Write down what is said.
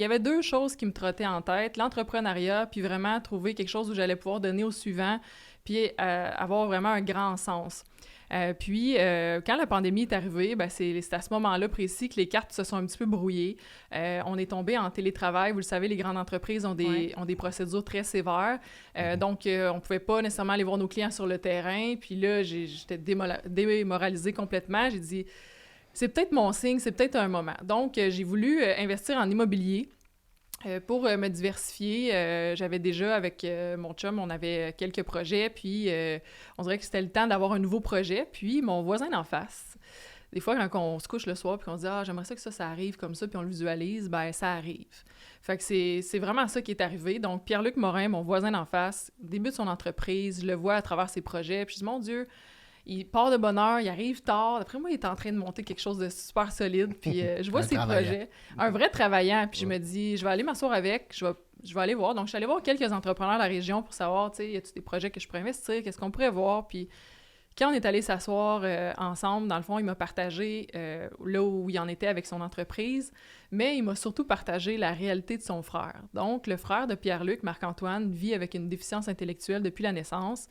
il y avait deux choses qui me trottaient en tête, l'entrepreneuriat, puis vraiment trouver quelque chose où j'allais pouvoir donner au suivant, puis avoir vraiment un grand sens. Quand la pandémie est arrivée, ben c'est à ce moment-là précis que les cartes se sont un petit peu brouillées. On est tombé en télétravail. Vous le savez, les grandes entreprises Ouais. ont des procédures très sévères. On pouvait pas nécessairement aller voir nos clients sur le terrain. Puis là, j'étais démoralisée complètement. J'ai dit, c'est peut-être mon signe, c'est peut-être un moment. Donc, j'ai voulu investir en immobilier. Pour me diversifier, j'avais déjà avec mon chum, on avait quelques projets, puis on dirait que c'était le temps d'avoir un nouveau projet. Puis mon voisin d'en face, des fois quand on se couche le soir puis qu'on se dit « Ah, j'aimerais ça que ça arrive comme ça », puis on le visualise, ben ça arrive. Fait que c'est vraiment ça qui est arrivé. Donc Pierre-Luc Morin, mon voisin d'en face, débute son entreprise, je le vois à travers ses projets, puis je dis « Mon Dieu », il part de bonne heure, il arrive tard. D'après moi, il est en train de monter quelque chose de super solide. Puis je vois Un ses travaillant. projets. Un vrai travaillant. Puis je Ouais. me dis, je vais aller m'asseoir avec, je vais aller voir. Donc, je suis allée voir quelques entrepreneurs de la région pour savoir, tu sais, y a-t-il des projets que je pourrais investir, qu'est-ce qu'on pourrait voir. Puis quand on est allé s'asseoir ensemble, dans le fond, il m'a partagé là où il en était avec son entreprise, mais il m'a surtout partagé la réalité de son frère. Donc, le frère de Pierre-Luc, Marc-Antoine, vit avec une déficience intellectuelle depuis la naissance.